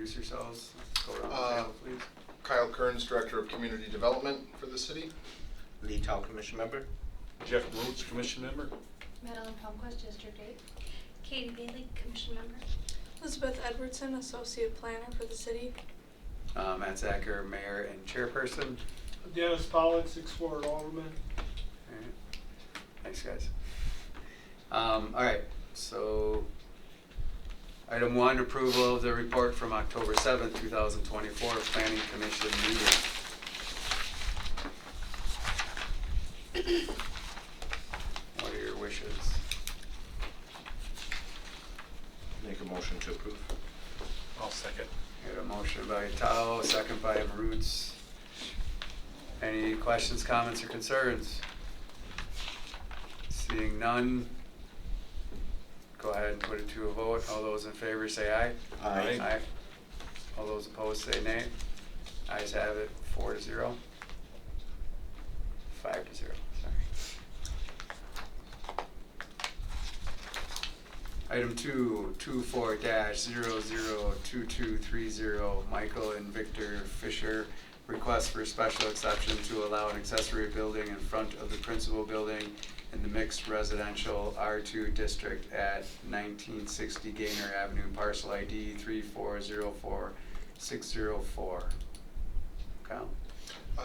Introduce yourselves. Let's go around the table, please. Kyle Kearns, Director of Community Development for the city. Lee Tao, Commission Member. Jeff Roots, Commission Member. Madeline Palmquist, District 8. Katie Bailey, Commission Member. Elizabeth Edwardson, Associate Planner for the city. Matt Zacher, Mayor and Chairperson. Dennis Pollock, 6th Ward Alderman. Alright. Thanks, guys. Alright, so item 1, approval of the report from October 7th, 2024, Planning Commission meeting. What are your wishes? Make a motion to approve. I'll second. Got a motion by Tao, second by Roots. Any questions, comments, or concerns? Seeing none, go ahead and put it to a vote. All those in favor say aye. Aye. Aye. All those opposed say nay. Ayes have it, 4-0. 5-0, sorry. Item 2, 24-002230, Michael and Victor Fisher, request for special exception to allow an accessory building in front of the principal building in the mixed residential R2 district at 1960 Gaynor Avenue, parcel ID 3404604. Kyle?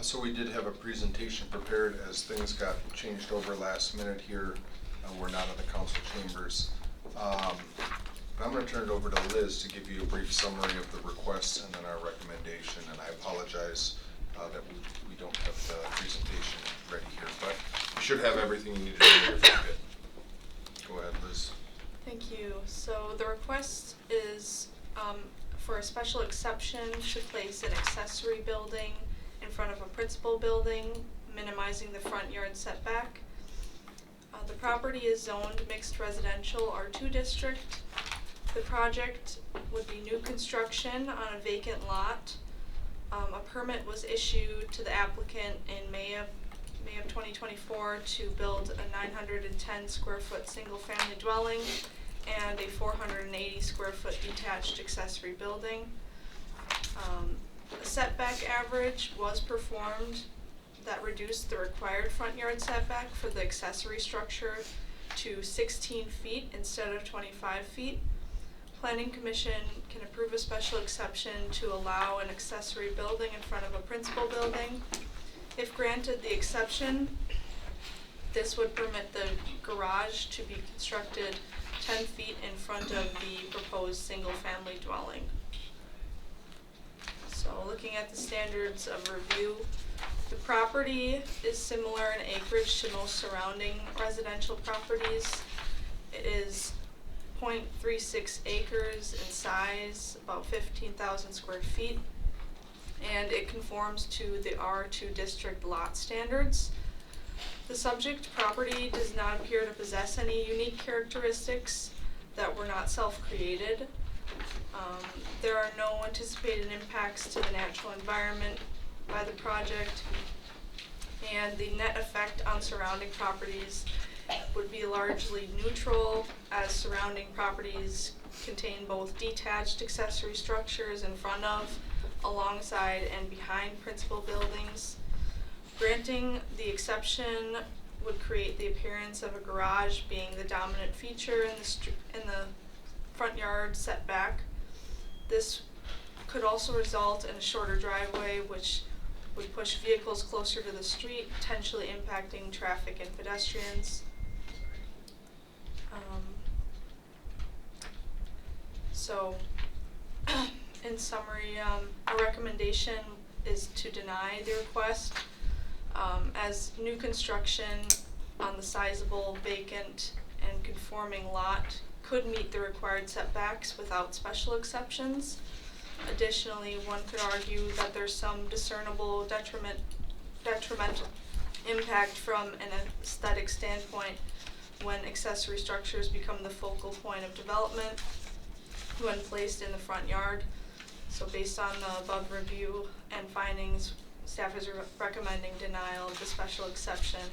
So we did have a presentation prepared as things got changed over last minute here. We're not in the council chambers. But I'm going to turn it over to Liz to give you a brief summary of the requests and then our recommendation. And I apologize that we don't have the presentation ready here, but you should have everything you need to do in your packet. Go ahead, Liz. Thank you. So the request is for a special exception to place an accessory building in front of a principal building, minimizing the front yard setback. The property is zoned mixed residential R2 district. The project would be new construction on a vacant lot. A permit was issued to the applicant in May of 2024 to build a 910 square foot single family dwelling and a 480 square foot detached accessory building. A setback average was performed that reduced the required front yard setback for the accessory structure to 16 feet instead of 25 feet. Planning Commission can approve a special exception to allow an accessory building in front of a principal building. If granted the exception, this would permit the garage to be constructed 10 feet in front of the proposed single-family dwelling. So looking at the standards of review, the property is similar in acreage to most surrounding residential properties. It is 0.36 acres in size, about 15,000 square feet, and it conforms to the R2 district lot standards. The subject property does not appear to possess any unique characteristics that were not self-created. There are no anticipated impacts to the natural environment by the project, and the net effect on surrounding properties would be largely neutral, as surrounding properties contain both detached accessory structures in front of, alongside, and behind principal buildings. Granting the exception would create the appearance of a garage being the dominant feature in the front yard setback. This could also result in a shorter driveway, which would push vehicles closer to the street, potentially impacting traffic and pedestrians. So, in summary, our recommendation is to deny the request, as new construction on the sizable, vacant, and conforming lot could meet the required setbacks without special exceptions. Additionally, one could argue that there's some discernible detrimental impact from an aesthetic standpoint when accessory structures become the focal point of development when placed in the front yard. So based on the above review and findings, staff is recommending denial of the special exception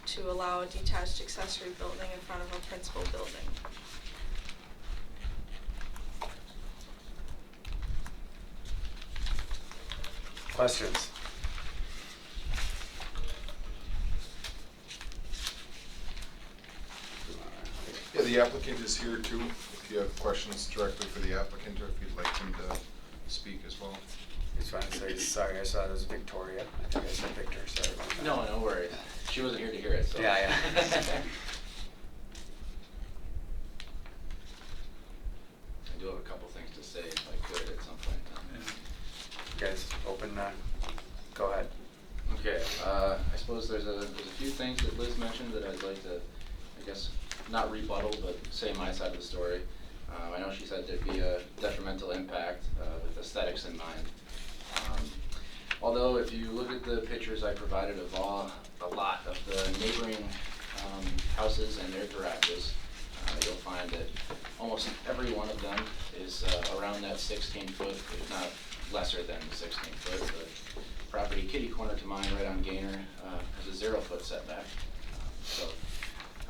to allow a detached accessory building in front of a principal building. Questions? Yeah, the applicant is here too, if you have questions directly for the applicant, or if you'd like him to speak as well. Just trying to say, sorry, I saw it was Victoria. I think I said Victor, sorry about that. No, no worries. She wasn't here to hear it, so. Yeah, yeah. I do have a couple things to say if I could at some point in time. You guys open, go ahead. Okay, I suppose there's a few things that Liz mentioned that I'd like to, I guess, not rebuttal, but say my side of the story. I know she said there'd be a detrimental impact with aesthetics in mind. Although if you look at the pictures I provided of a lot of the neighboring houses and their garages, you'll find that almost every one of them is around that 16 foot, if not lesser than 16 foot. The property kitty corner to mine right on Gaynor has a 0 foot setback. So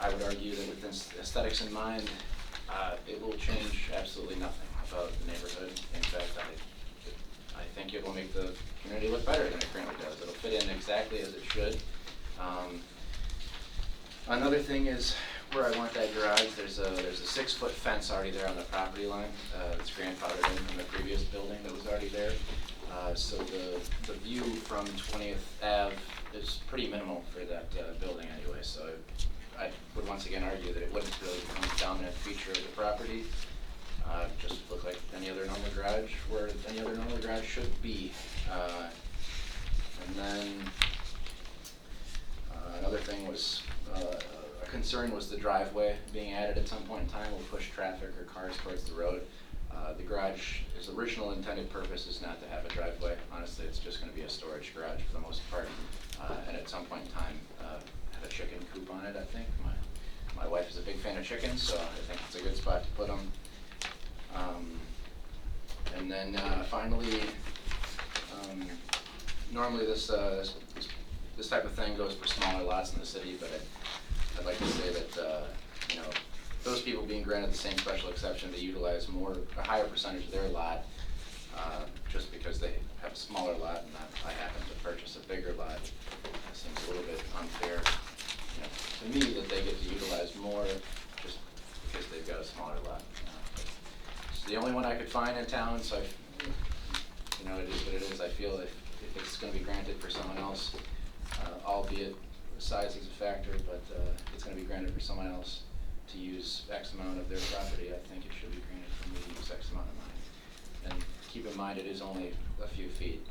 I would argue that with aesthetics in mind, it will change absolutely nothing about the neighborhood. In fact, I think it will make the community look better than it currently does. It'll fit in exactly as it should. Another thing is where I want that garage, there's a 6 foot fence already there on the property line. It's grandfathered in from the previous building that was already there. So the view from 20th Ave is pretty minimal for that building anyway. So I would once again argue that it wouldn't really become a dominant feature of the property. Just look like any other normal garage where any other normal garage should be. And then another thing was, a concern was the driveway being added at some point in time will push traffic or cars towards the road. The garage, its original intended purpose is not to have a driveway. Honestly, it's just going to be a storage garage for the most part. And at some point in time, have a chicken coop on it, I think. My wife is a big fan of chickens, so I think it's a good spot to put them. And then finally, normally this type of thing goes for smaller lots in the city, but I'd like to say that you know, those people being granted the same special exception, they utilize a higher percentage of their lot just because they have a smaller lot, and I happen to purchase a bigger lot. It seems a little bit unfair, you know, to me that they get to utilize more just because they've got a smaller lot. It's the only one I could find in town, so you know, it is what it is. I feel if it's going to be granted for someone else, albeit size is a factor, but it's going to be granted for someone else to use X amount of their property, I think it should be granted for me to use X amount of mine. And keep in mind, it is only a few feet.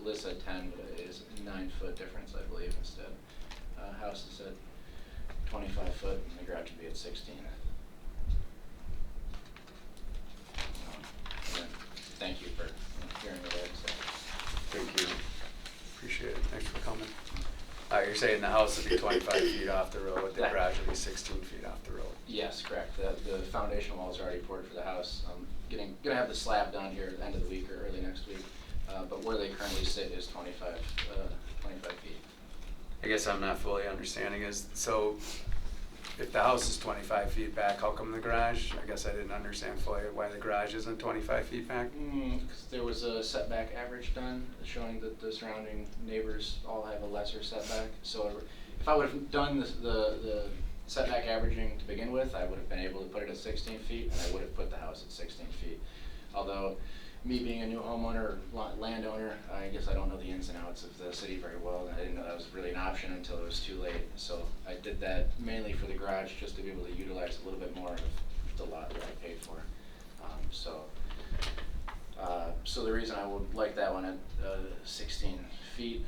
Liz said 10, but it is a 9 foot difference, I believe, instead. House is at 25 foot, and the garage would be at 16. And thank you for hearing what I had to say. Thank you. Appreciate it. Thanks for coming. You're saying the house would be 25 feet off the road, the garage would be 16 feet off the road? Yes, correct. The foundation walls are already poured for the house. I'm gonna have the slab done here at the end of the week or early next week. But where they currently sit is 25 feet. I guess I'm not fully understanding is, so if the house is 25 feet back, how come the garage? I guess I didn't understand fully why the garage isn't 25 feet back. Because there was a setback average done showing that the surrounding neighbors all have a lesser setback. So if I would have done the setback averaging to begin with, I would have been able to put it at 16 feet, and I would have put the house at 16 feet. Although, me being a new homeowner, landowner, I guess I don't know the ins and outs of the city very well, and I didn't know that was really an option until it was too late. So I did that mainly for the garage, just to be able to utilize a little bit more of the lot that I paid for. So the reason I would like that one at 16 feet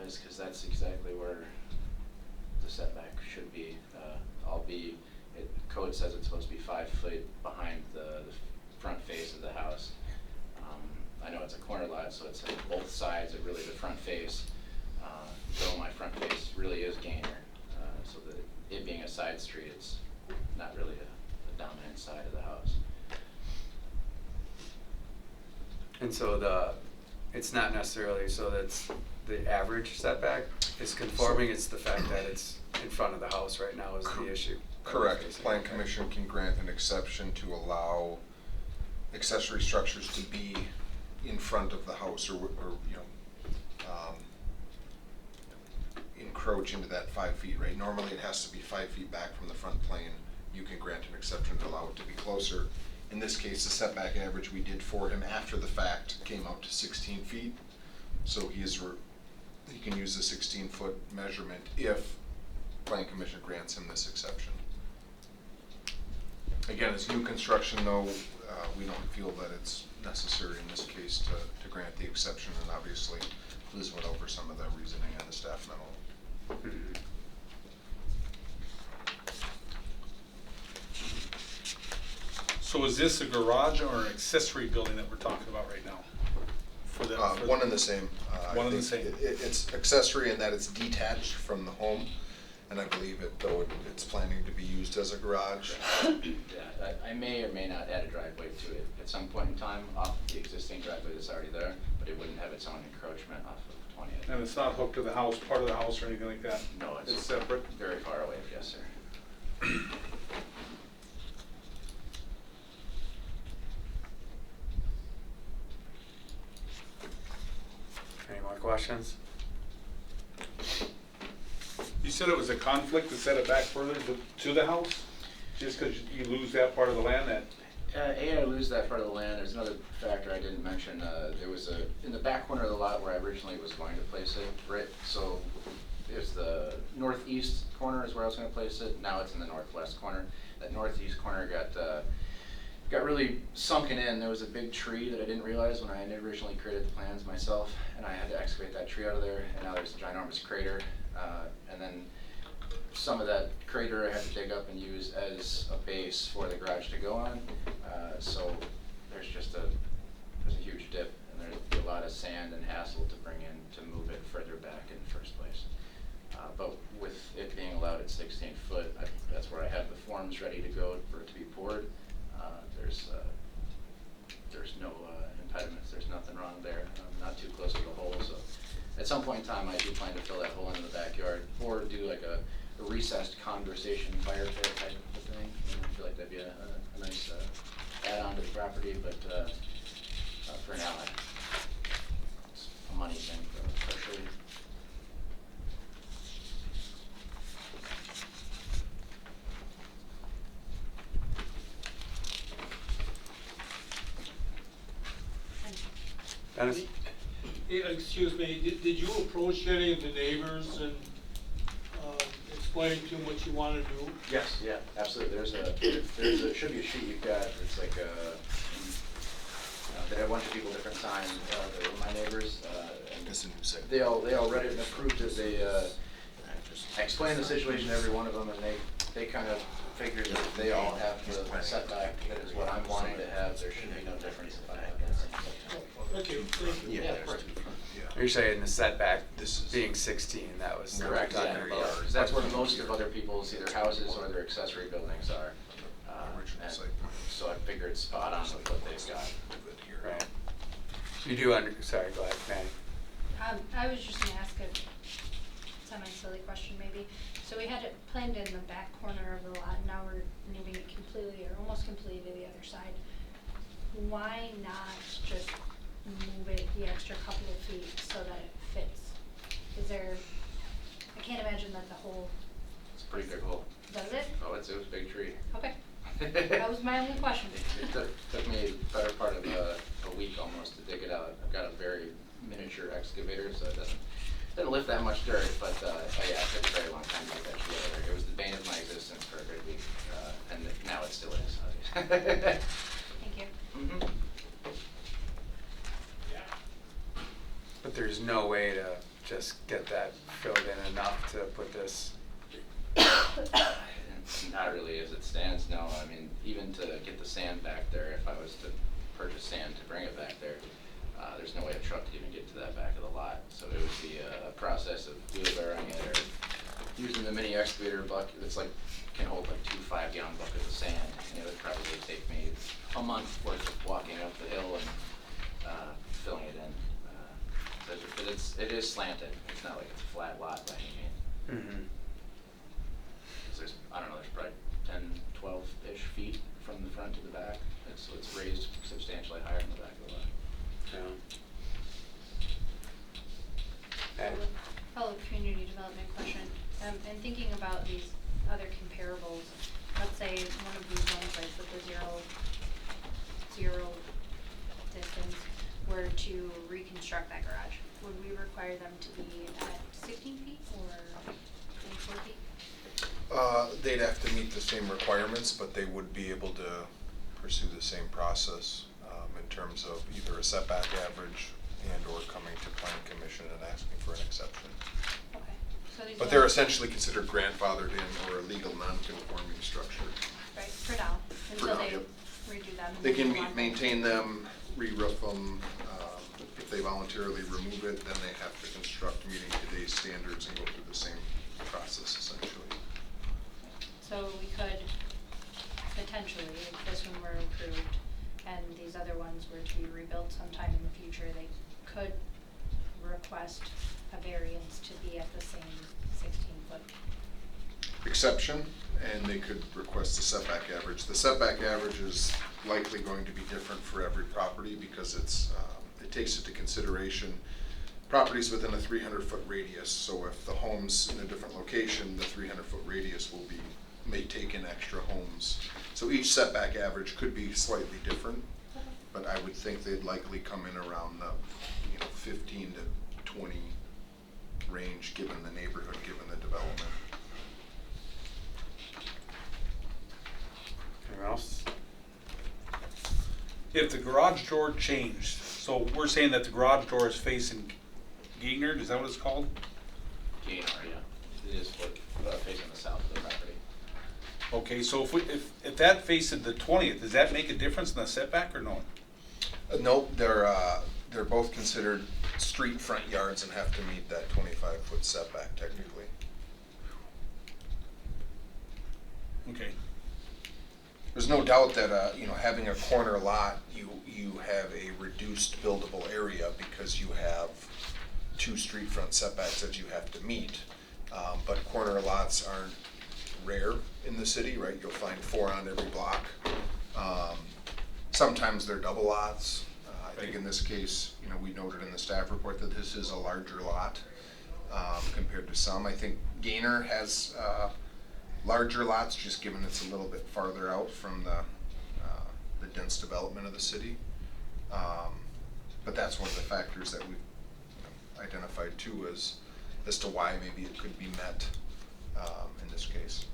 is because that's exactly where the setback should be. Albeit, code says it's supposed to be 5 feet behind the front face of the house. I know it's a corner lot, so it's at both sides of really the front face. Though my front face really is Gaynor, so that it being a side street, it's not really a dominant side of the house. And so it's not necessarily so that's the average setback is conforming, it's the fact that it's in front of the house right now is the issue. Correct. Plan Commission can grant an exception to allow accessory structures to be in front of the house or you know, encroach into that 5 feet, right? Normally it has to be 5 feet back from the front plane. You can grant an exception to allow it to be closer. In this case, the setback average we did for him after the fact came out to 16 feet. So he can use the 16-foot measurement if Plan Commission grants him this exception. Again, it's new construction though, we don't feel that it's necessary in this case to grant the exception, and obviously Liz went over some of the reasoning in the staff memo. So is this a garage or an accessory building that we're talking about right now? For the, for One and the same. I One and the think same. It's accessory in that it's detached from the home, and I believe it's planning to be used as a garage. Yeah, I may or may not add a driveway to it at some point in time off of the existing driveway that's already there, but it wouldn't have its own encroachment off of 20th. And it's not hooked to the house, part of the house or anything like that? No, It's separate? very far away, yes, sir. Any more questions? You said it was a conflict to set it back further to the house? Just because you lose that part of the land that, I lose that part of the land. There's another factor I didn't mention. There was in the back corner of the lot where I originally was going to place it, right? So there's the northeast corner is where I was going to place it. Now it's in the northwest corner. That northeast corner got really sunken in. There was a big tree that I didn't realize when I originally created the plans myself, and I had to excavate that tree out of there, and now there's a ginormous crater. And then some of that crater I had to dig up and use as a base for the garage to go on. So there's a huge dip, and there'd be a lot of sand and hassle to bring in to move it further back in the first place. But with it being allowed at 16 foot, that's where I have the forms ready to go for it to be poured. There's no impediments, there's nothing wrong there. I'm not too close to the hole, so at some point in time I do plan to fill that hole in the backyard or do like a recessed conversation fire pit type of thing. I feel like that'd be a nice add-on to the property, but for now it's a money thing partially. Dennis? Excuse me, did you approach any of the neighbors and explain to them what you want to do? Yes, yeah, absolutely. Should be a sheet you've got. It's like they have a bunch of people different signs. They were my neighbors, and That's a new segment. they all read it and approved it. I explained the situation to every one of them, and they kind of figured that if they all have the setback that is what I'm wanting to have, there should be no difference if I have that same setback. Okay, thank you. Yeah, of course. You're saying the setback This is- being 16, that was what we're Correct, talking yeah, about. yeah, 'cause that's where most of other people's either houses or their accessory buildings are. Original And site plan. so I figured spot on with what they've got. Right. You do sorry, go ahead, Manny. I was just gonna ask a semi-silly question maybe. So we had it planned in the back corner of the lot, and now we're moving it completely or almost completely to the other side. Why not just move it the extra couple of feet so that it fits? I can't imagine that the whole, It's a pretty big hole. does it? Oh, it was a big tree. Okay, that was my only question. It took me a better part of a week almost to dig it out. I've got a very miniature excavator, so it doesn't lift that much dirt, but yeah, it took a very long time to get that tree out of there. It was the bane of my existence for a good week, and now it still is. Thank you. Mhm. But there's no way to just get that filled in enough to put this, Not really as it stands, no. I mean, even to get the sand back there, if I was to purchase sand to bring it back there, there's no way a truck could even get to that back of the lot. So it would be a process of wheelbarrowing it or using the mini excavator bucket that's like, can hold like 2 5-gallon buckets of sand. And it would probably take me a month worth of walking up the hill and filling it in. But it is slanted. It's not like it's a flat lot by any means. mm-hmm. There's, I don't know, there's probably 10, 12-ish feet from the front to the back. So it's raised substantially higher in the back of the lot. Yeah. thinking about these other comparables, let's say one of these ones, like with the zero distance, were to reconstruct that garage, would we require them to be at 16 feet or 24 feet? They'd have to meet the same requirements, but they would be able to pursue the same process in terms of either a setback average and or coming to plan commission and asking for an exception. Okay. So these But they're ones- essentially considered grandfathered in or a legal non-conforming structure. Right, for now, until now, they yep. redo them. and They then can move on. maintain them, re-roof them. If they voluntarily remove it, then they have to construct meeting today's standards and go through the same process essentially. So we could potentially, if this one were approved and these other ones were to be rebuilt sometime in the future, they could request a variance to be at the same 16-foot. Exception, and they could request a setback average. The setback average is likely going to be different for every property because it takes into consideration properties within a 300-foot radius. So if the home's in a different location, the 300-foot radius may take in extra homes. So each setback average could be slightly different, but I would think they'd likely come in around the 15 to 20 range given the neighborhood, given the development. Anyone else? If the garage door changed, so we're saying that the garage door is facing Gagner, is that what it's called? Gainer, yeah. It is facing the south of the property. Okay, so if that faced the 20th, does that make a difference in the setback or no? Nope, they're both considered street front yards and have to meet that 25-foot setback technically. Okay. There's no doubt that having a corner lot, you have a reduced buildable area because you have 2 street front setbacks that you have to meet. But corner lots aren't rare in the city, right? You'll find 4 on every block. Sometimes they're double lots. I think in this case, we noted in the staff report that this is a larger lot compared to some. I think Gainer has larger lots, just given it's a little bit farther out from the dense development of the city. But that's one of the factors that we've identified too as to why maybe it could be met in this case.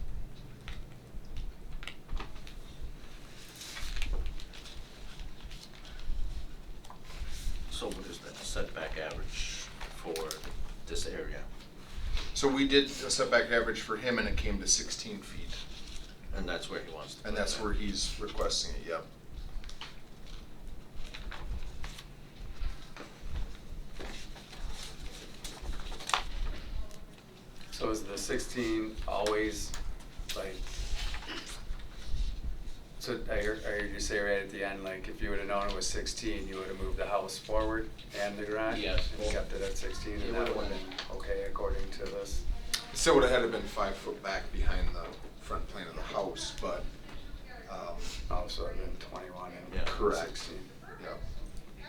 So what is that setback average for this area? So we did a setback average for him and it came to 16 feet. And that's where he wants to. And put that's it. where he's requesting it, yep. So is the 16 always like, so I heard you say right at the end, like if you would have known it was 16, you would have moved the house forward and the garage? Yes. And kept it at 16 It and that would've would have went been okay according to this? So it would have had to been 5 foot back behind the front plane of the house, but, Also it would have been 21 and Yeah. Correct. 16. yeah.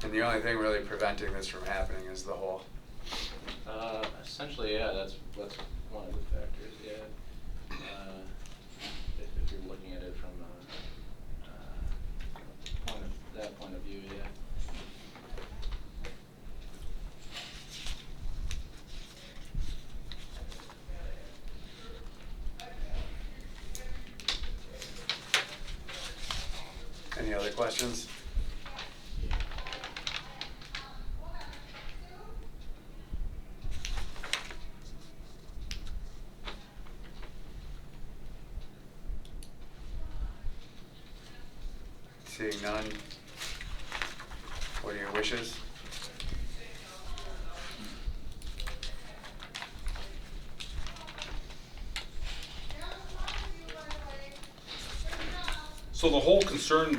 And the only thing really preventing this from happening is the hole. Essentially, yeah, that's one of the factors, yeah. If you're looking at it from that point of view, yeah. Any other questions? Seeing none, what are your wishes? So the whole concern,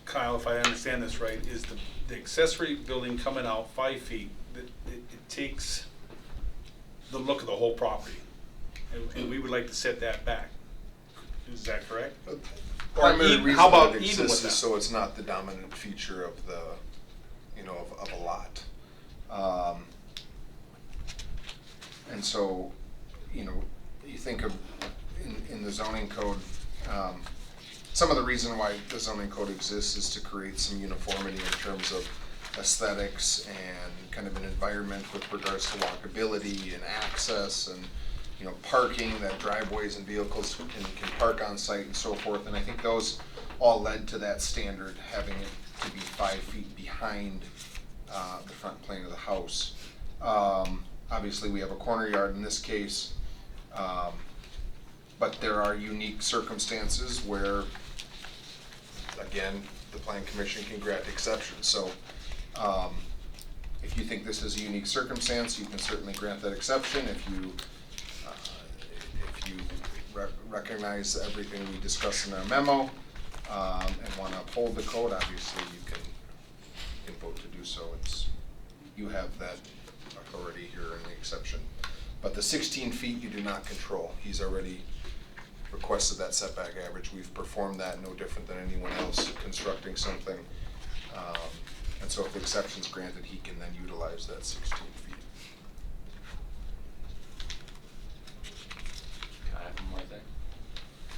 Kyle, if I understand this right, is the accessory building coming out 5 feet. It takes the look of the whole property, and we would like to set that back. Is that correct? Primary even- reason how about that it even with exists is that? so it's not the dominant feature of the, of a lot. And so, you know, you think of in the zoning code, some of the reason why the zoning code exists is to create some uniformity in terms of aesthetics and kind of an environment with regards to walkability and access and, you know, parking, that driveways and vehicles can park on site and so forth. And I think those all led to that standard, having it to be 5 feet behind the front plane of the house. Obviously, we have a corner yard in this case, but there are unique circumstances where, again, the plan commission can grant exceptions. So if you think this is a unique circumstance, you can certainly grant that exception. If you recognize everything we discussed in our memo and want to uphold the code, obviously you can vote to do so. You have that authority here in the exception. But the 16 feet you do not control. He's already requested that setback average. We've performed that no different than anyone else constructing something. And so if the exception's granted, he can then utilize that 16 feet. Can I have one more thing?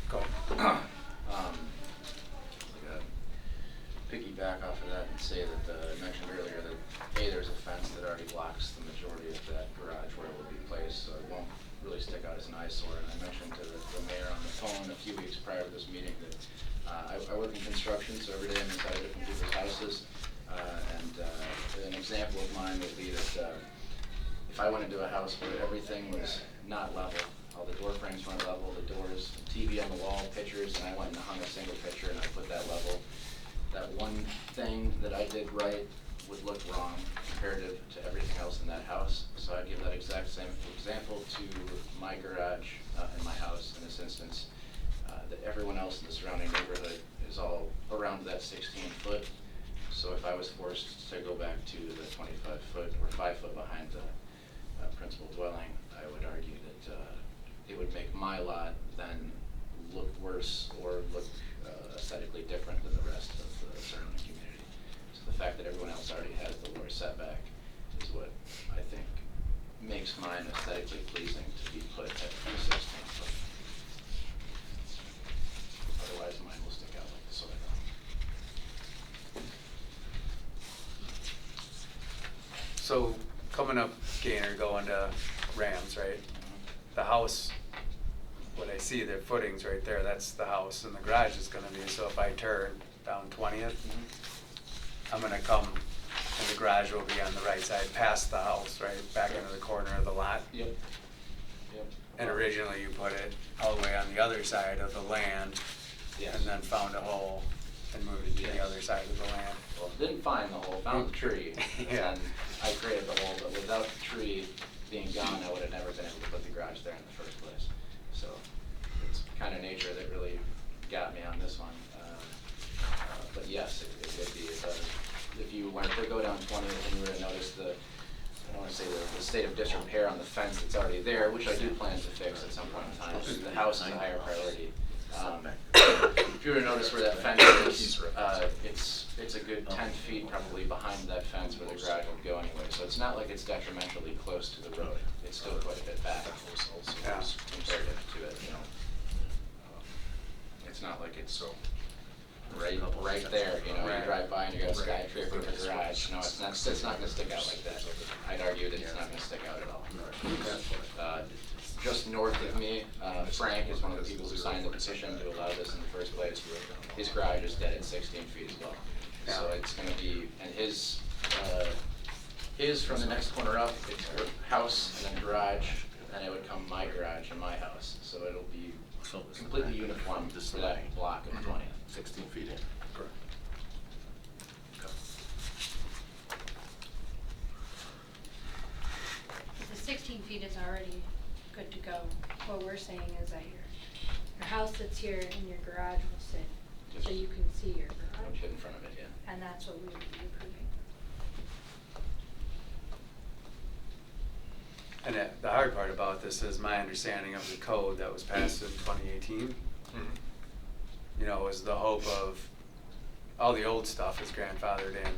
Go ahead. Piggyback off of that and say that I mentioned earlier that there's a fence that already blocks the majority of that garage where it will be placed, so it won't really stick out as an eyesore. And I mentioned to the mayor on the phone a few weeks prior to this meeting that I work in construction, so every day I'm inside different people's houses. An example of mine would be that if I went into a house where everything was not level, all the door frames weren't level, the doors, TV on the wall, pictures, and I went and hung a single picture and I put that level, that one thing that I did right would look wrong comparative to everything else in that house. So I'd give that exact same example to my garage in my house in this instance, that everyone else in the surrounding neighborhood is all around that 16 foot. So if I was forced to go back to the 25 foot or 5 foot behind the principal dwelling, I would argue that it would make my lot then look worse or look aesthetically different than the rest of the surrounding community. So the fact that everyone else already has the lower setback is what I think makes mine aesthetically pleasing to be put at the 16 foot. Otherwise mine will stick out like the sore thumb. So coming up Gainer, going to Rams, right? The house, what I see, the footings right there, that's the house, and the garage is gonna be, so if I turn down 20th, I'm gonna come, and the garage will be on the right side, past the house, right, back into the corner of the lot. Yep. Yep. And originally you put it all the way on the other side of the land, Yes. and then found a hole and moved it to the Yes. other side of the land. Well, didn't find the hole, found the tree. Yeah. And I created the hole, but without the tree being gone, I would have never been able to put the garage there in the first place. So it's kind of nature that really got me on this one. But yes, it would be, if you were to go down 20th and you were to notice the, I don't want to say the state of disrepair on the fence that's already there, which I do plan to fix at some point in time. The house is a higher priority. If you were to notice where that fence is, it's a good 10 feet probably behind that fence where the garage would go anyway. So it's not like it's detrimentally close to the road. It's still quite a bit back Yeah. comparative to it, you know. It's not like it's right there, you know, Right. you drive by and you got a skyscraper in the garage. No, it's not gonna stick out like that. I'd argue that it's not gonna stick out at all. Just north of me, Frank is one of the people who signed the petition to allow this in the first place. His garage is dead at 16 feet as well. So it's gonna be, and his from the next corner up, it's house and then garage, and it would come my garage and my house. So it'll be completely uniform to that block of 20. 16 feet in. Correct. The 16 feet is already good to go. What we're saying is that your house sits here and your garage will sit, so you can see your Would garage. fit in front of it, yeah. And that's what we would be approving. And the hard part about this is my understanding of the code that was passed in 2018. You know, was the hope of all the old stuff is grandfathered in.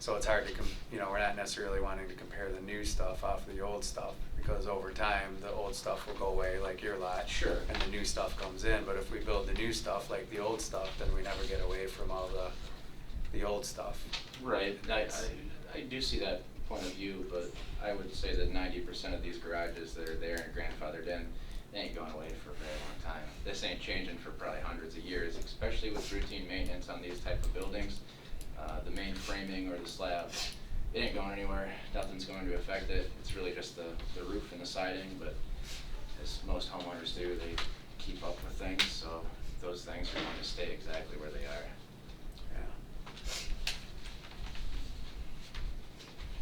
So it's hard to, we're not necessarily wanting to compare the new stuff off of the old stuff, because over time, the old stuff will go away, like your lot. Sure. And the new stuff comes in, but if we build the new stuff like the old stuff, then we never get away from all the old stuff. Right, I do see that point of view, but I would say that 90% of these garages that are there and grandfathered in, they ain't going away for a very long time. This ain't changing for probably hundreds of years, especially with routine maintenance on these type of buildings. The main framing or the slab, it ain't going anywhere, nothing's going to affect it. It's really just the roof and the siding, but as most homeowners do, they keep up with things, so those things are going to stay exactly where they are. Yeah.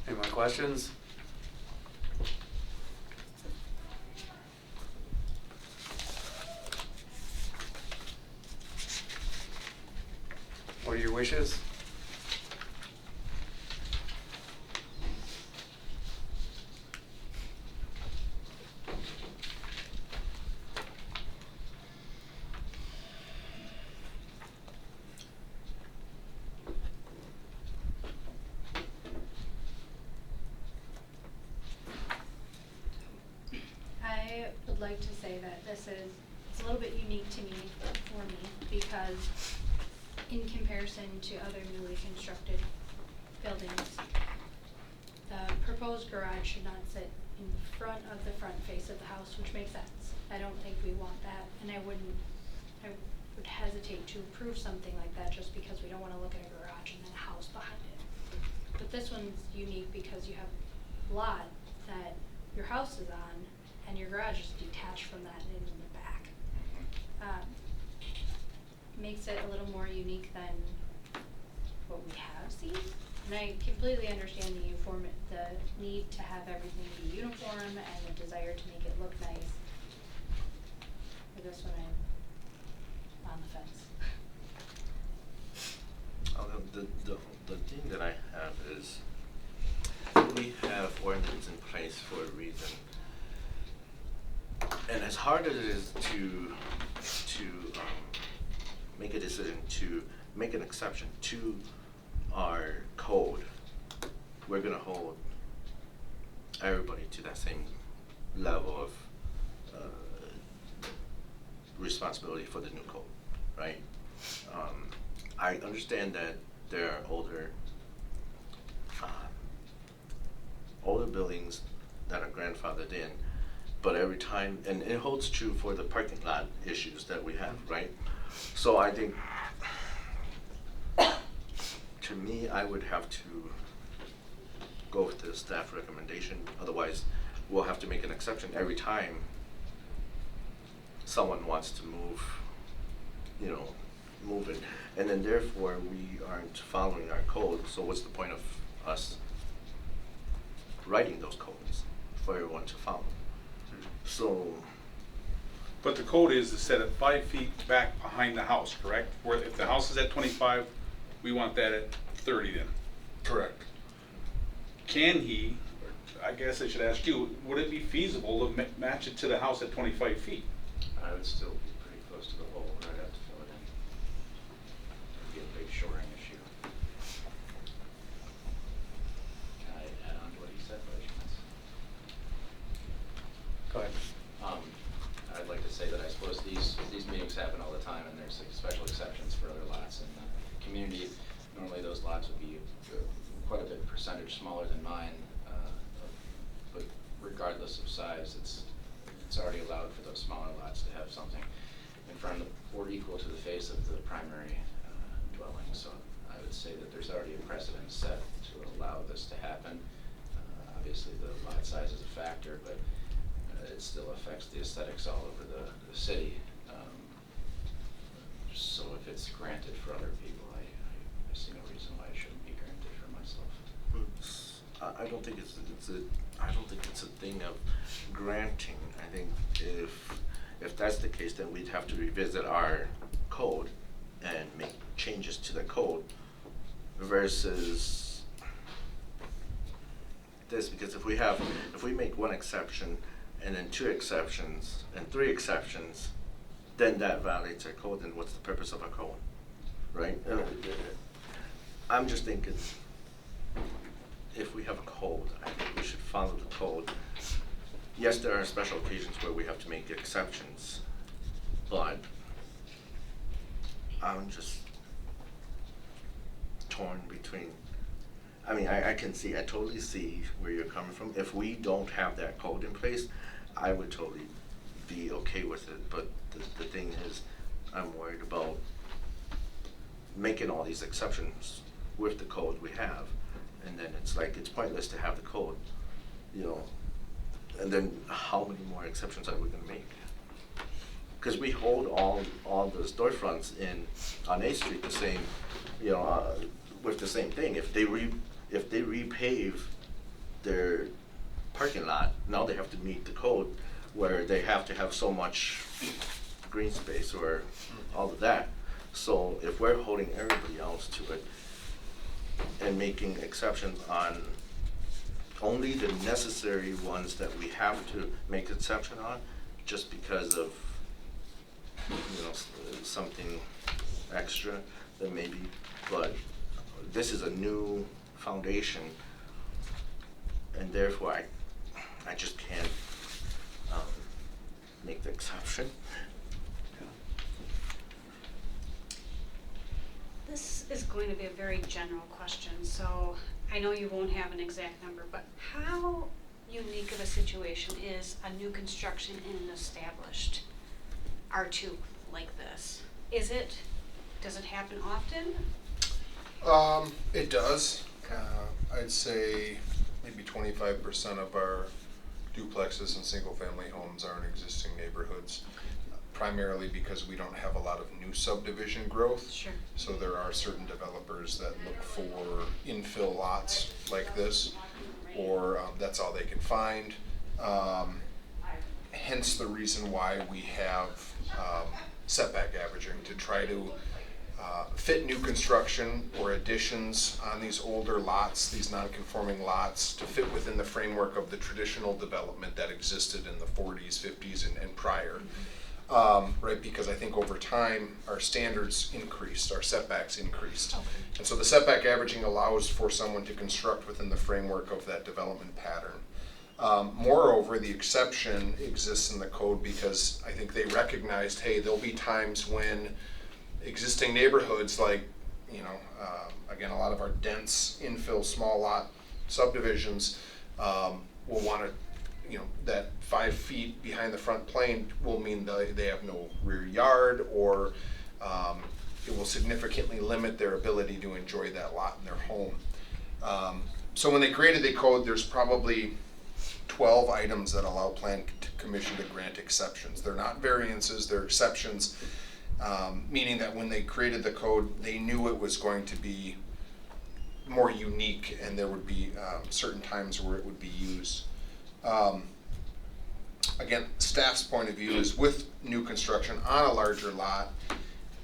Any more questions? What are your wishes? I would like to say that it's a little bit unique to me, for me, because in comparison to other newly constructed buildings, the proposed garage should not sit in front of the front face of the house, which makes sense. I don't think we want that, and I would hesitate to approve something like that just because we don't wanna look at a garage and then a house behind it. But this one's unique because you have a lot that your house is on, and your garage is detached from that and in the back. Makes it a little more unique than what we have seen. And I completely understand the need to have everything be uniform and the desire to make it look nice. For this one, I'm on the fence. The thing that I have is, we have ordinance in place for a reason. And as hard as it is to make a decision to make an exception to our code, we're gonna hold everybody to that same level of responsibility for the new code, right? I understand that there are older buildings that are grandfathered in, but every time, and it holds true for the parking lot issues that we have, right? So I think, to me, I would have to go with the staff recommendation. Otherwise, we'll have to make an exception every time someone wants to move it. And then therefore, we aren't following our code, so what's the point of us writing those codes for everyone to follow? So, But the code is to set it 5 feet back behind the house, correct? Where if the house is at 25, we want that at 30 then. Correct. Can he, I guess I should ask you, would it be feasible to match it to the house at 25 feet? I would still be pretty close to the hole, and I'd have to fill it in. It'd be a big shoring issue. Can I add on to what you said, by chance? Go ahead. I'd like to say that I suppose these meetings happen all the time, and there's special exceptions for other lots in the community. Normally those lots would be quite a bit percentage smaller than mine, but regardless of size, it's already allowed for those smaller lots to have something in front of or equal to the face of the primary dwelling. So I would say that there's already a precedent set to allow this to happen. Obviously the lot size is a factor, but it still affects the aesthetics all over the city. So if it's granted for other people, I see no reason why it shouldn't be granted for myself. I don't think it's a thing of granting. I think if that's the case, then we'd have to revisit our code and make changes to the code versus this, because if we make one exception and then 2 exceptions and 3 exceptions, then that violates our code, then what's the purpose of our code, right? I'm just thinking, guess there are special occasions where we have to make exceptions, but I'm just torn between, I mean, I totally see where you're coming from. If we don't have that code in place, I would totally be okay with it, but the thing is, I'm worried about making all these exceptions with the code we have, and then it's like, it's pointless to have the code, you know, and then how many more exceptions are we gonna make? Because we hold all the storefronts on A Street the same, you know, with the same thing. If they repave their parking lot, now they have to meet the code where they have to have so much green space or all of that. So if we're holding everybody else to it and making exceptions on only the necessary ones that we have to make exception on, just because of, you know, something extra, then maybe, but this is a new foundation, and therefore I just can't make the exception. This is going to be a very general question, so I know you won't have an exact number, but how unique of a situation is a new construction in an established R2 like this? Does it happen often? It does. I'd say maybe 25% of our duplexes and single-family homes are in existing neighborhoods, primarily because we don't have a lot of new subdivision growth. Sure. So there are certain developers that look for infill lots like this, or that's all they can find. Hence the reason why we have setback averaging, to try to fit new construction or additions on these older lots, these non-conforming lots, to fit within the framework of the traditional development that existed in the 40s, 50s, and prior. Right, because I think over time, our standards increased, our setbacks increased. And so the setback averaging allows for someone to construct within the framework of that development pattern. Moreover, the exception exists in the code because I think they recognized, hey, there'll be times when existing neighborhoods like, you know, again, a lot of our dense infill small lot subdivisions will want to, you know, that 5 feet behind the front plane will mean they have no rear yard, or it will significantly limit their ability to enjoy that lot in their home. So when they created the code, there's probably 12 items that allow Plan Commission to grant exceptions. They're not variances, they're exceptions, meaning that when they created the code, they knew it was going to be more unique and there would be certain times where it would be used. Again, staff's point of view is with new construction on a larger lot,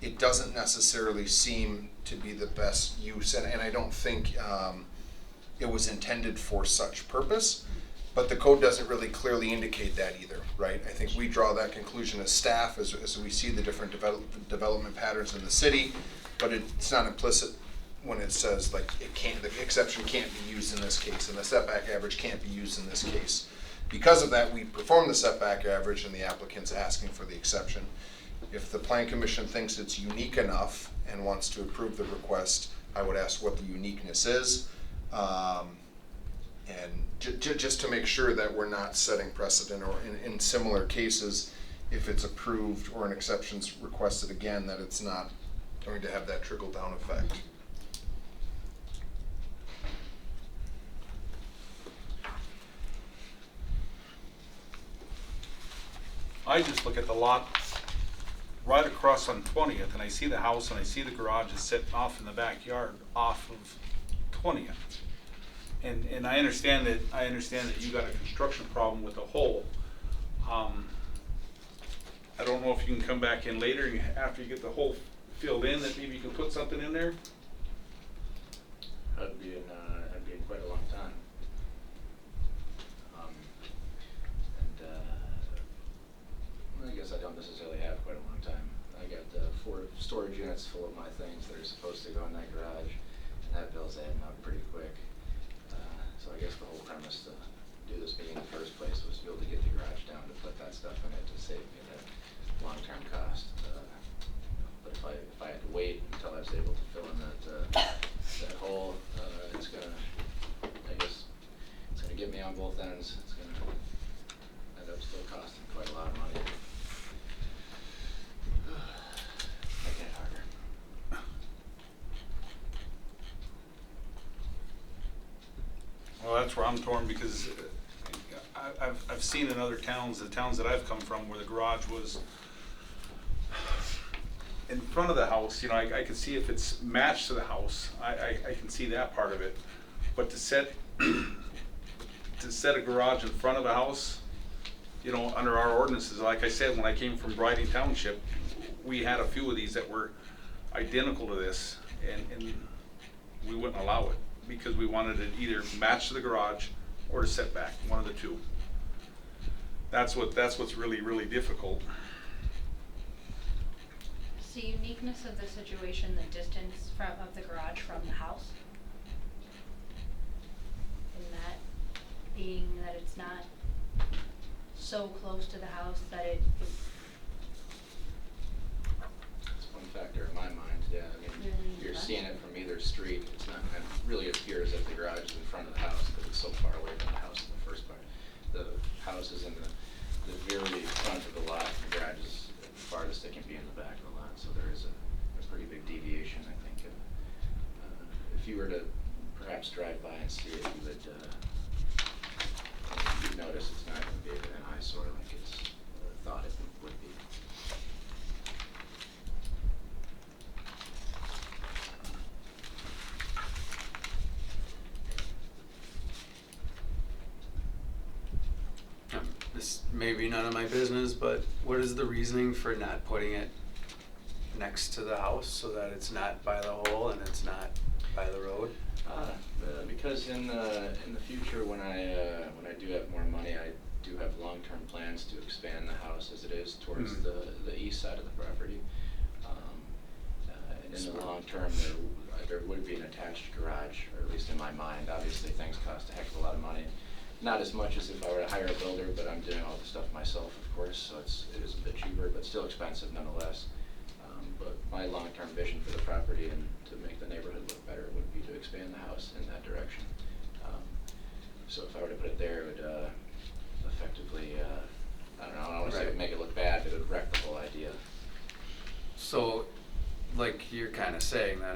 it doesn't necessarily seem to be the best use, and I don't think it was intended for such purpose, but the code doesn't really clearly indicate that either, right? I think we draw that conclusion as staff as we see the different development patterns in the city, but it's not implicit when it says like the exception can't be used in this case and the setback average can't be used in this case. Because of that, we perform the setback average and the applicant's asking for the exception. If the Plan Commission thinks it's unique enough and wants to approve the request, I would ask what the uniqueness is. And just to make sure that we're not setting precedent, or in similar cases, if it's approved or an exception's requested again, that it's not going to have that trickle-down effect. I just look at the lot right across on 20th, and I see the house and I see the garage is sitting off in the backyard off of 20th. And I understand that you got a construction problem with the hole. I don't know if you can come back in later after you get the hole filled in, that maybe you can put something in there. That'd be in quite a long time. I guess I don't necessarily have quite a long time. I got 4 storage units full of my things that are supposed to go in that garage, and that bill's adding up pretty quick. So I guess the whole premise to do this meeting in the first place, was to be able to get the garage down, to put that stuff in it, to save me that long-term cost. But if I had to wait until I was able to fill in that hole, it's gonna, I guess, it's gonna get me on both ends. It's gonna end up still costing quite a lot of money. Make it harder. Well, that's where I'm torn, because I've seen in other towns, the towns that I've come from, where the garage was in front of the house. You know, I can see if it's matched to the house, I can see that part of it. But to set a garage in front of a house, you know, under our ordinances, like I said, when I came from Briding Township, we had a few of these that were identical to this, and we wouldn't allow it, because we wanted it either match to the garage or to set back, one of the two. That's what's really, really difficult. Is the uniqueness of the situation the distance of the garage from the house? And that being that it's not so close to the house that it That's one factor in my mind, yeah. I mean, Really you're much? seeing it from either street. It's not gonna really appear as if the garage is in front of the house, because it's so far away from the house in the first part. The house is in the very front of the lot, and the garage is farthest it can be in the back of the lot, so there is a pretty big deviation, I think. If you were to perhaps drive by and see it, you'd notice it's not gonna be an eyesore like it's thought it would be. This may be none of my business, but what is the reasoning for not putting it next to the house so that it's not by the hole and it's not by the road? Because in the future, when I do have more money, I do have long-term plans to expand the house as it is towards the east side of the property. And in the long term, there would be an attached garage, or at least in my mind. Obviously, things cost a heck of a lot of money. Not as much as if I were to hire a builder, but I'm doing all the stuff myself, of course, so it is a bit cheaper, but still expensive nonetheless. But my long-term vision for the property and to make the neighborhood look better would be to expand the house in that direction. So if I were to put it there, it would effectively, I don't know, I don't want to say it would make it look bad, but it would wreck the whole idea. So, like you're kind of saying that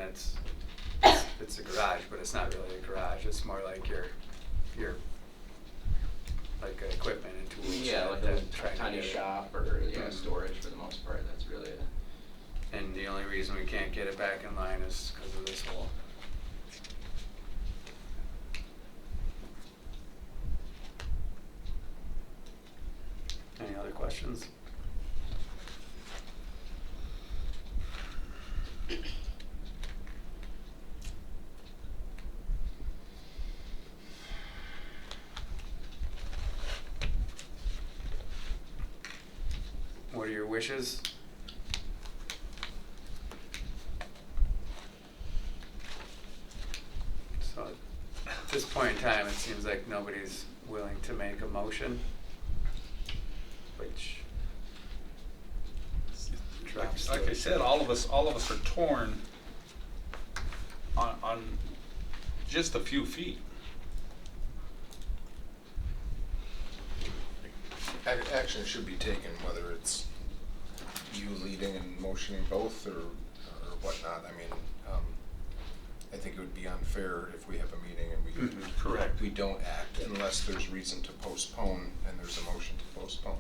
it's a garage, but it's not really a garage. It's more like your like equipment and tools. Yeah, like that a trying to tiny get it. shop or storage for the most part. That's really it. And the only reason we can't get it back in line is because of this hole. Any other questions? What are your wishes? So at this point in time, it seems like nobody's willing to make a motion, which drops Like I the- said, all of us are torn on just a few feet. Action should be taken, whether it's you leading and motioning both or whatnot. I mean, I think it would be unfair if we have a meeting and Correct. we don't act unless there's reason to postpone and there's a motion to postpone.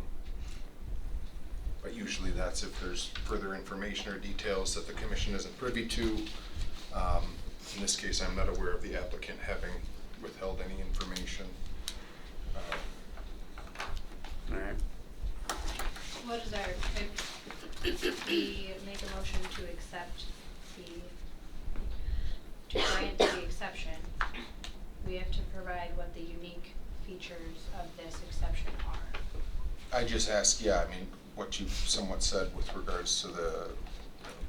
But usually that's if there's further information or details that the commission isn't privy to. In this case, I'm not aware of the applicant having withheld any information. All right. What is our, if we make a motion to accept to grant the exception, we have to provide what the unique features of this exception are. I just asked, yeah, I mean, what you somewhat said with regards to the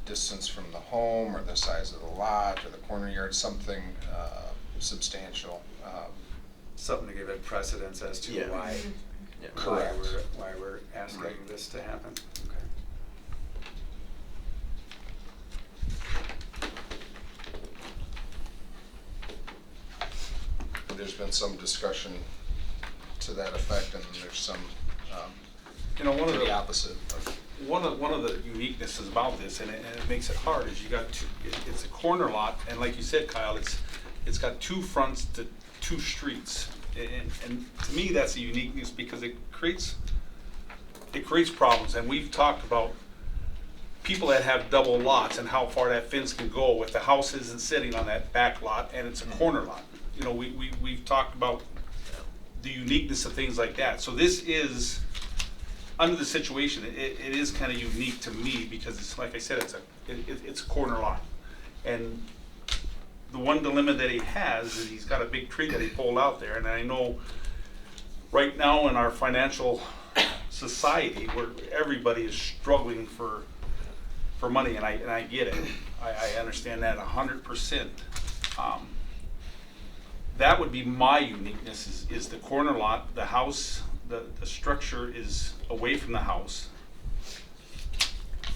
distance from the home or the size of the lot or the corner yard, something substantial. something to give it precedence as to Yeah. why, Yeah. Correct. why we're asking Right. this to happen. Okay. There's been some discussion to that effect, and there's some, You know, one to of the the, opposite of. one of the uniquenesses about this, and it makes it hard, is you got two, it's a corner lot, and like you said, Kyle, it's got two fronts to two streets. And to me, that's a uniqueness because it creates problems, and we've talked about people that have double lots and how far that fence can go if the house isn't sitting on that back lot and it's a corner lot. You know, we've talked about the uniqueness of things like that. So this is, under the situation, it is kind of unique to me because it's, like I said, it's a corner lot. And the one dilemma that he has is he's got a big tree that he pulled out there, and I know right now in our financial society where everybody is struggling for money, and I get it. I understand that 100%. That would be my uniqueness is the corner lot, the house, the structure is away from the house.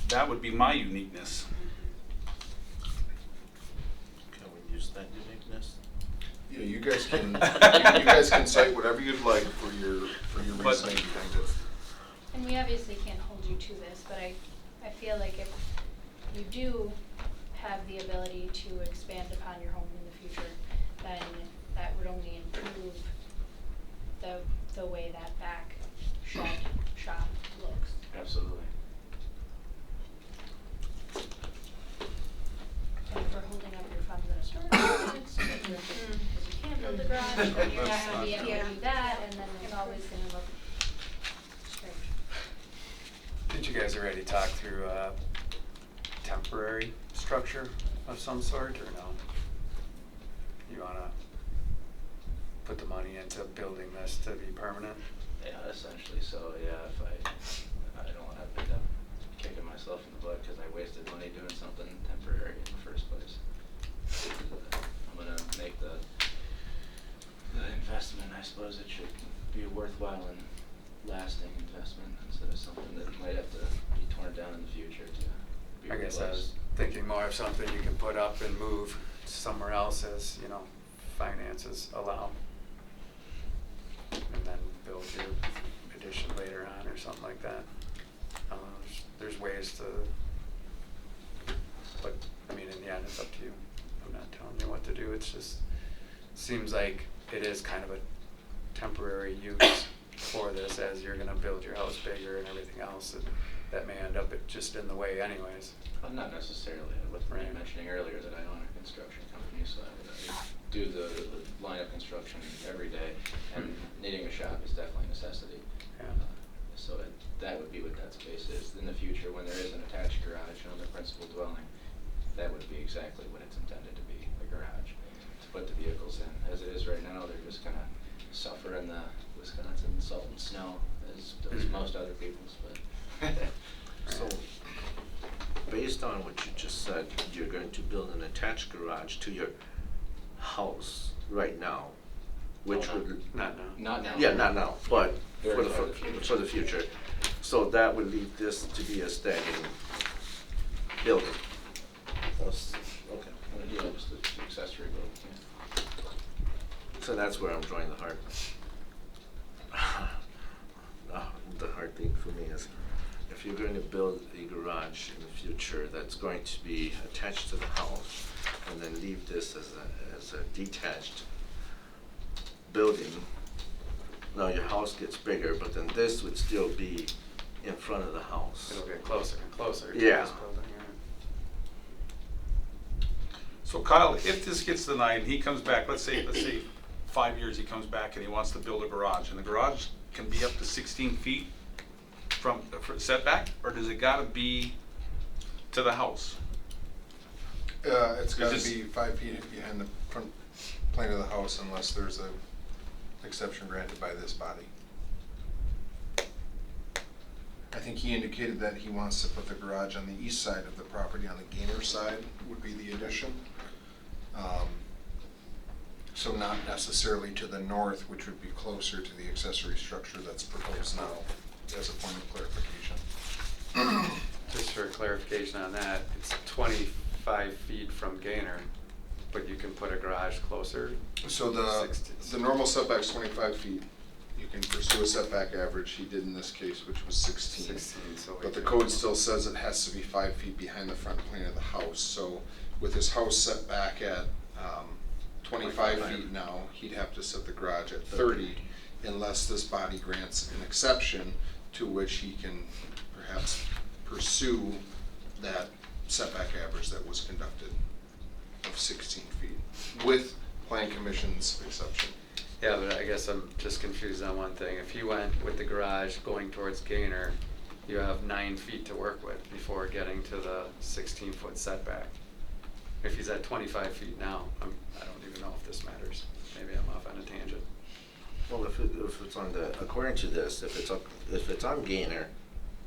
That would be my uniqueness. Can we use that uniqueness? Yeah, you guys can cite whatever you'd like for your But- reasoning behind it. And we obviously can't hold you to this, but I feel like if you do have the ability to expand upon your home in the future, then that would only improve the way that back shed shop looks. Absolutely. And if we're holding up your funds in a storage unit, so that you're, because you can't build a garage, then you're not gonna be able to do that, and then it's always gonna look strange. Did you guys already talk through a temporary structure of some sort, or no? You wanna put the money into building this to be permanent? Yeah, essentially, so yeah, if I don't wanna end up kicking myself in the butt because I wasted money doing something temporary in the first place. I'm gonna make the investment, I suppose it should be a worthwhile and lasting investment instead of something that might have to be torn down in the future to be I guess I was replaced. thinking more of something you can put up and move somewhere else as, you know, finances allow. And then build your addition later on or something like that. There's ways to, but, I mean, in the end, it's up to you. I'm not telling you what to do, it's just, seems like it is kind of a temporary use for this as you're gonna build your house bigger and everything else, and that may end up just in the way anyways. Well, not necessarily, with me Right. mentioning earlier that I own a construction company, so I do the line of construction every day, and needing a shop is definitely a necessity. Yeah. So that would be what that space is. In the future, when there is an attached garage on the principal dwelling, that would be exactly what it's intended to be, a garage, to put the vehicles in. As it is right now, they're just gonna suffer in the Wisconsin salt and snow, as does most other people's, but. So, based on what you just said, you're going to build an attached garage to your house right now, which Oh, no. would. Not now. Not now. Yeah, not now, but Very for the, far in the future. for the future. So that would leave this to be a standing building. That's- Okay. Yeah, just the accessory building, yeah. So that's where I'm drawing the heart. The hard thing for me is, if you're going to build a garage in the future that's going to be attached to the house, and then leave this as a detached building, now your house gets bigger, but then this would still be in front of the house. It'll get closer and closer to Yeah. this building, So Kyle, if this gets denied and he comes back, let's say 5 years he comes back and he wants to build a garage, and the garage can be up to 16 feet from setback, or does it gotta be to the house? It's gotta Is this- be 5 feet behind the front plane of the house unless there's a exception granted by this body. I think he indicated that he wants to put the garage on the east side of the property, on the Gainer side would be the addition. So not necessarily to the north, which would be closer to the accessory structure that's proposed now, as a point of clarification. Just for clarification on that, it's 25 feet from Gainer, but you can put a garage closer. So the normal setback's 25 feet. You can pursue a setback average, he did in this case, which was 16. 16, so But the we- code still says it has to be 5 feet behind the front plane of the house. So with his house set back at 25 feet now, he'd have to set the garage at 30 unless this body grants an exception to which he can perhaps pursue that setback average that was conducted of 16 feet with Plan Commission's exception. Yeah, but I guess I'm just confused on one thing. If you went with the garage going towards Gainer, you have 9 feet to work with before getting to the 16-foot setback. If he's at 25 feet now, I don't even know if this matters. Maybe I'm off on a tangent. Well, if it's on the, according to this, if it's on Gainer,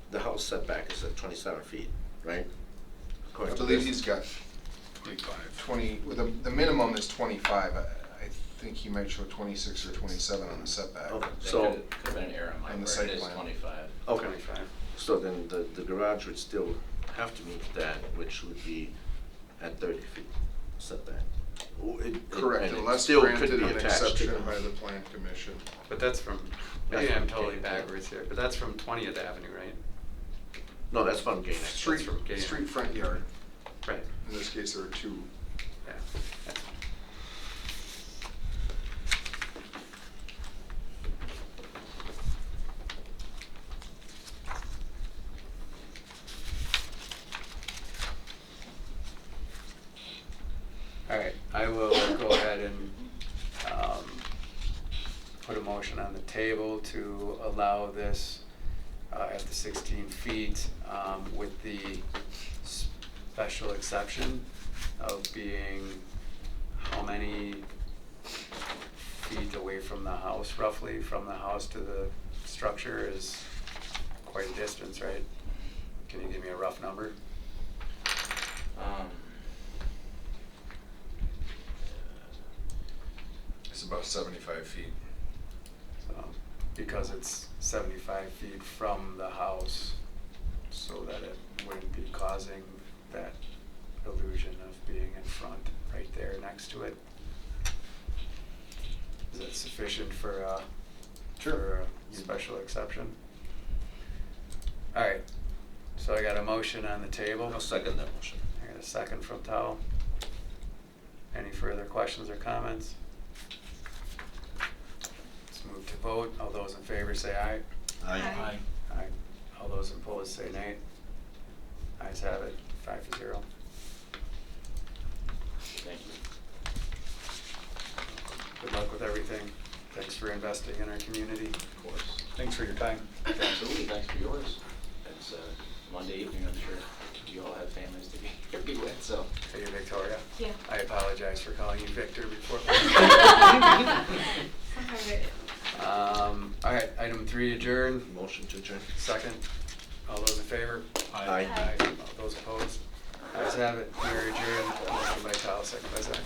the house setback is at 27 feet, right? I According to believe this. he's got 20, well, the minimum is 25. I think he might show 26 or 27 on the setback. Okay, That so, could've been an error on my On the part, site it is plan. 25. okay, 25. so then the garage would still have to meet that, which would be at 30 feet setback. Correct, and it unless still could granted be an attached to exception the- by the Plan Commission. But that's from, maybe That's I'm from totally Gainer. backwards here, but that's from 20th Avenue, right? No, that's from Gainer. Street, from Gainer. street front yard. Right. In this case, there are two. Yeah. That's- All right, I will go ahead and put a motion on the table to allow this at the 16 feet with the special exception of being how many feet away from the house, roughly, from the house to the structure is quite a distance, right? Can you give me a rough number? It's about 75 feet. So, because it's 75 feet from the house, so that it wouldn't be causing that illusion of being in front, right there next to it. Is that sufficient for a special exception? All right, so I got a motion on the table. I'll second that motion. I got a second from Tal. Any further questions or comments? Let's move to vote. All those in favor say aye. Aye. Aye. All those opposed say nay. Ayes have it, 5-0. Thank you. Good luck with everything. Thanks for investing in our community. Of course. Thanks for your time. Absolutely, thanks for yours. It's Monday evening, I'm sure you all have families to be with, so. Are you Victoria? Yeah. I apologize for calling you Victor before. All right, item 3, adjourn. Motion to adjourn. Second. All those in favor? Aye. All those opposed? Ayes have it. We are adjourned. Motion by Kyle, second by Zach.